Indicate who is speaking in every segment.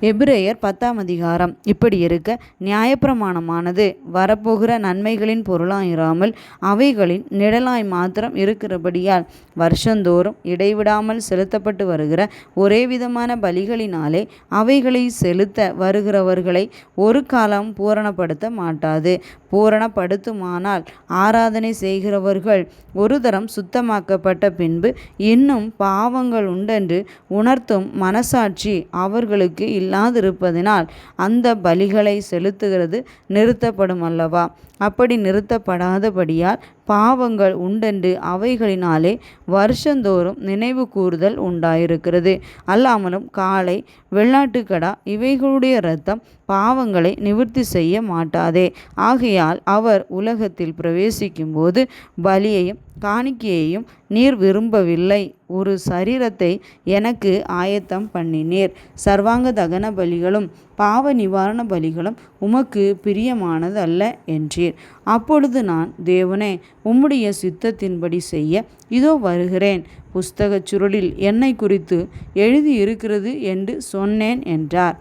Speaker 1: எபிரேயர் 10ஆம் அதிகாரம். இப்படி இருக்க நியாயப்பிரமாணமானது வரப்போகிற நன்மைகளின் பொருளாயிராமல் அவைகளின் நிழலாய் மாத்திரம் இருக்கிறபடியால் வருஷந்தோறும் இடைவிடாமல் செலுத்தப்பட்டு வருகிற ஒரே விதமான பலிகளினாலே அவைகளை செலுத்த வருகிறவர்களை ஒரு காலம் பூரணப்படுத்த மாட்டாது. பூரணப்படுத்துமானால் ஆராதனை செய்கிறவர்கள் ஒரு தரம் சுத்தமாக்கப்பட்ட பின்பு இன்னும் பாவங்கள் உண்டென்று உணர்த்தும் மனசாட்சி அவர்களுக்கு இல்லாதிருப்பதினால் அந்த பலிகளை செலுத்துகிறது நிறுத்தப்படும் அல்லவா? அப்படி நிறுத்தப்படாதபடியால் பாவங்கள் உண்டென்று அவைகளினாலே வருஷந்தோறும் நினைவு கூறுதல் உண்டாயிருக்கிறது. அல்லாமலும் காளை, வெள்ளாட்டுக்கடா இவைகளுடைய இரத்தம் பாவங்களை நிவர்த்தி செய்ய மாட்டாதே. ஆகையால் அவர் உலகத்தில் பிரவேசிக்கும் போது பலியையும் காணிக்கையையும் நீர் விரும்பவில்லை, ஒரு சரீரத்தை எனக்கு ஆயத்தம் பண்ணினீர். சர்வாங்க தகன பலிகளும் பாவ நிவாரண பலிகளும் உமக்கு பிரியமானது அல்ல என்றீர். அப்பொழுது நான், தேவனே, உம்முடைய சித்தத்தின்படி செய்ய இதோ வருகிறேன், புஸ்தகச் சுருளில் என்னை குறித்து எழுதியிருக்கிறது என்று சொன்னேன் என்றார்.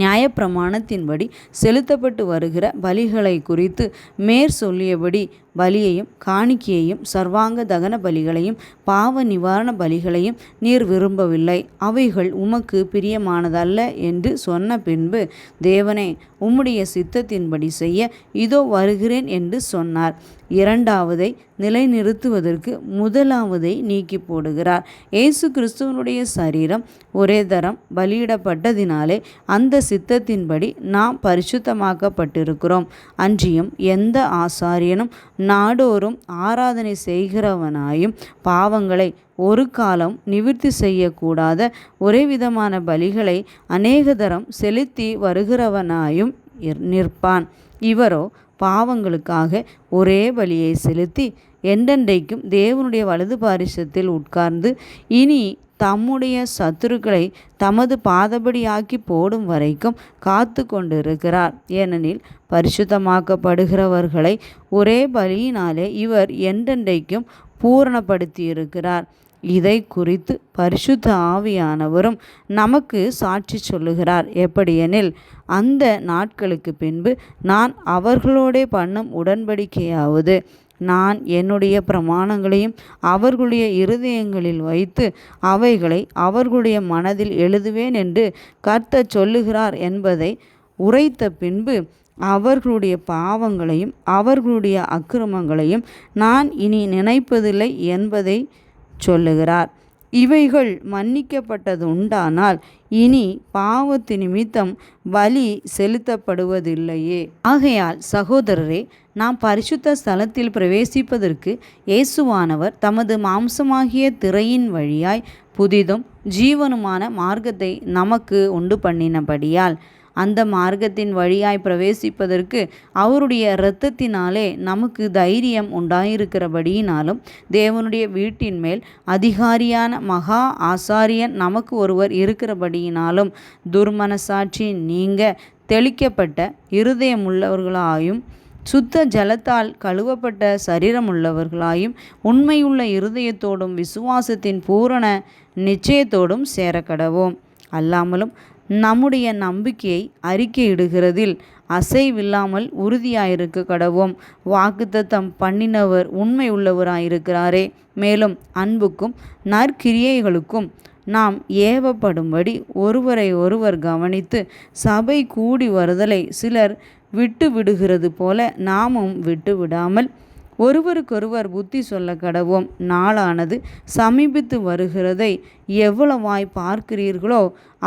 Speaker 1: நியாயப்பிரமாணத்தின்படி செலுத்தப்பட்டு வருகிற பலிகளை குறித்து மேற் சொல்லியபடி பலியையும் காணிக்கையையும் சர்வாங்க தகன பலிகளையும் பாவ நிவாரண பலிகளையும் நீர் விரும்பவில்லை, அவைகள் உமக்கு பிரியமானதல்ல என்று சொன்ன பின்பு, தேவனே, உம்முடைய சித்தத்தின்படி செய்ய இதோ வருகிறேன் என்று சொன்னார். இரண்டாவதை நிலைநிறுத்துவதற்கு முதலாவதை நீக்கி போடுகிறார். இயேசு கிறிஸ்துவனுடைய சரீரம் ஒரே தரம் பலியிடப்பட்டதினாலே அந்த சித்தத்தின்படி நாம் பரிசுத்தமாக்கப்பட்டிருக்கிறோம். அன்றியும் எந்த ஆசாரியனும் நாடோறும் ஆராதனை செய்கிறவனாயும் பாவங்களை ஒரு காலம் நிவர்த்தி செய்யக்கூடாத ஒரே விதமான பலிகளை அநேக தரம் செலுத்தி வருகிறவனாயும் நிற்பான். இவரோ பாவங்களுக்காக ஒரே பலியை செலுத்தி என்றென்றைக்கும் தேவனுடைய வலது பாரிசத்தில் உட்கார்ந்து இனி தம்முடைய சத்துருக்களை தமது பாதபடியாக்கி போடும் வரைக்கும் காத்து கொண்டிருக்கிறார். ஏனெனில் பரிசுத்தமாக்கப்படுகிறவர்களை ஒரே பலியினாலே இவர் என்றென்றைக்கும் பூரணப்படுத்தியிருக்கிறார். இதை குறித்து பரிசுத்த ஆவியானவரும் நமக்கு சாட்சி சொல்லுகிறார். எப்படியெனில், அந்த நாட்களுக்கு பின்பு நான் அவர்களோடே பண்ணும் உடன்படிக்கையாவது, நான் என்னுடைய பிரமாணங்களையும் அவர்களுடைய இருதயங்களில் வைத்து அவைகளை அவர்களுடைய மனதில் எழுதுவேன் என்று கர்த்தர் சொல்லுகிறார் என்பதை உரைத்த பின்பு அவர்களுடைய பாவங்களையும் அவர்களுடைய அக்கிரமங்களையும் நான் இனி நினைப்பதில்லை என்பதை சொல்லுகிறார். இவைகள் மன்னிக்கப்பட்டது உண்டானால் இனி பாவத்து நிமித்தம் பலி செலுத்தப்படுவதில்லையே. ஆகையால் சகோதரரே, நாம் பரிசுத்த ஸ்தலத்தில் பிரவேசிப்பதற்கு இயேசுவானவர் தமது மாம்சமாகிய திரையின் வழியாய் புதிதும் ஜீவனுமான மார்க்கத்தை நமக்கு உண்டு பண்ணினபடியால் அந்த மார்க்கத்தின் வழியாய் பிரவேசிப்பதற்கு அவருடைய இரத்தத்தினாலே நமக்கு தைரியம் உண்டாயிருக்கிறபடியினாலும் தேவனுடைய வீட்டின் மேல் அதிகாரியான மகா ஆசாரியன் நமக்கு ஒருவர் இருக்கிறபடியினாலும் துர்மனசாட்சி நீங்க தெளிக்கப்பட்ட இருதயமுள்ளவர்களாயும் சுத்த ஜலத்தால் கழுவப்பட்ட சரீரமுள்ளவர்களாயும் உண்மையுள்ள இருதயத்தோடும் விசுவாசத்தின் பூரண நிச்சயத்தோடும் சேரக்கடவோம். அல்லாமலும் நம்முடைய நம்பிக்கையை அறிக்கையிடுகிறதில் அசைவில்லாமல் உறுதியாயிருக்க கடவோம். வாக்குத்தத்தம் பண்ணினவர் உண்மை உள்ளவராயிருக்கிறாரே. மேலும் அன்புக்கும் நற்கிரியைகளுக்கும் நாம் ஏவப்படும்படி ஒருவரை ஒருவர் கவனித்து சபை கூடி வருதலை சிலர் விட்டு விடுகிறது போல நாமும் விட்டு விடாமல் ஒருவருக்கொருவர் புத்தி சொல்ல கடவோம். நாளானது சமீபித்து வருகிறதை எவ்வளவாய் பார்க்கிறீர்களோ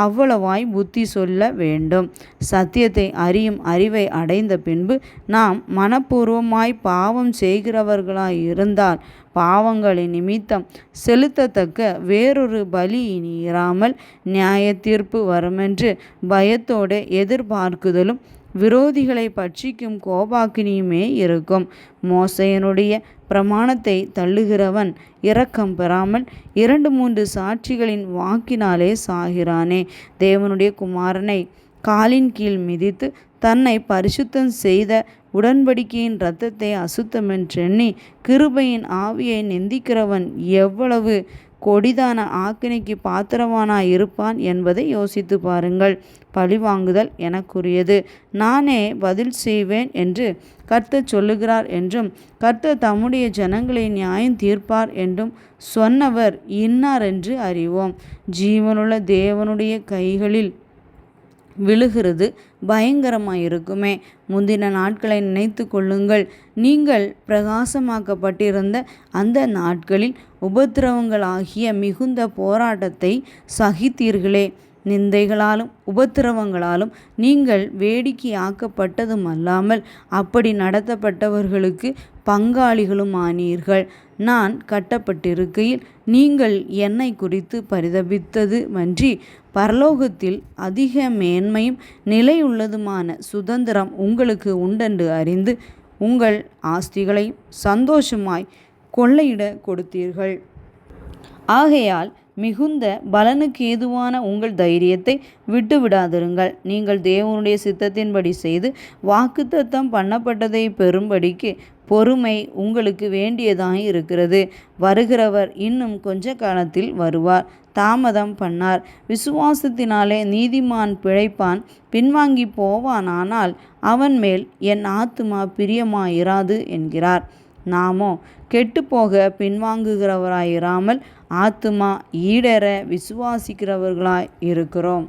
Speaker 1: அவ்வளவாய் புத்தி சொல்ல வேண்டும். சத்தியத்தை அறியும் அறிவை அடைந்த பின்பு நாம் மனப்பூர்வமாய் பாவம் செய்கிறவர்களாய் இருந்தால் பாவங்களின் நிமித்தம் செலுத்தத்தக்க வேறொரு பலி இனி இராமல் நியாய தீர்ப்பு வருமென்று பயத்தோடு எதிர்பார்க்குதலும் விரோதிகளை பட்சிக்கும் கோபாக்கினியுமே இருக்கும். மோசேயனுடைய பிரமாணத்தை தள்ளுகிறவன் இரக்கம் பெறாமல் 2-3 சாட்சிகளின் வாக்கினாலே சாகிறானே. தேவனுடைய குமாரனை காலின் கீழ் மிதித்து தன்னை பரிசுத்தம் செய்த உடன்படிக்கையின் இரத்தத்தை அசுத்தமென்றெண்ணி கிருபையின் ஆவியை நிந்திக்கிறவன் எவ்வளவு கொடிதான ஆக்கினைக்கு பாத்திரவானாய் இருப்பான் என்பதை யோசித்து பாருங்கள். பழிவாங்குதல் எனக்குரியது, நானே பதில் செய்வேன் என்று கர்த்தர் சொல்லுகிறார் என்றும், கர்த்தர் தம்முடைய ஜனங்களை நியாயம் தீர்ப்பார் என்றும் சொன்னவர் இன்னார் என்று அறிவோம். ஜீவனுள்ள தேவனுடைய கைகளில் விழுகிறது பயங்கரமாயிருக்குமே. முந்தின நாட்களை நினைத்து கொள்ளுங்கள். நீங்கள் பிரகாசமாக்கப்பட்டிருந்த அந்த நாட்களில் உபத்திரவங்களாகிய மிகுந்த போராட்டத்தை சகித்தீர்களே. நிந்தைகளாலும் உபத்திரவங்களாலும் நீங்கள் வேடிக்கையாக்கப்பட்டதும் அல்லாமல் அப்படி நடத்தப்பட்டவர்களுக்கு பங்காளிகளும் ஆனீர்கள். நான் கட்டப்பட்டிருக்கையில் நீங்கள் என்னை குறித்து பரிதபித்ததுமன்றி பரலோகத்தில் அதிக மேன்மையும் நிலையுள்ளதுமான சுதந்திரம் உங்களுக்கு உண்டென்று அறிந்து உங்கள் ஆஸ்திகளையும் சந்தோஷமாய் கொள்ளையிட கொடுத்தீர்கள். ஆகையால் மிகுந்த பலனுக்கு ஏதுவான உங்கள் தைரியத்தை விட்டுவிடாதிருங்கள். நீங்கள் தேவனுடைய சித்தத்தின்படி செய்து வாக்குத்தத்தம் பண்ணப்பட்டதை பெறும்படிக்கு பொறுமை உங்களுக்கு வேண்டியதாய் இருக்கிறது. வருகிறவர் இன்னும் கொஞ்ச காலத்தில் வருவார், தாமதம் பண்ணார். விசுவாசத்தினாலே நீதிமான் பிழைப்பான். பின்வாங்கி போவானானால் அவன் மேல் என் ஆத்துமா பிரியமாயிராது என்கிறார். நாமோ கெட்டுப்போக பின்வாங்குகிறவராயிராமல் ஆத்துமா ஈடேற விசுவாசிக்கிறவர்களாய் இருக்கிறோம்.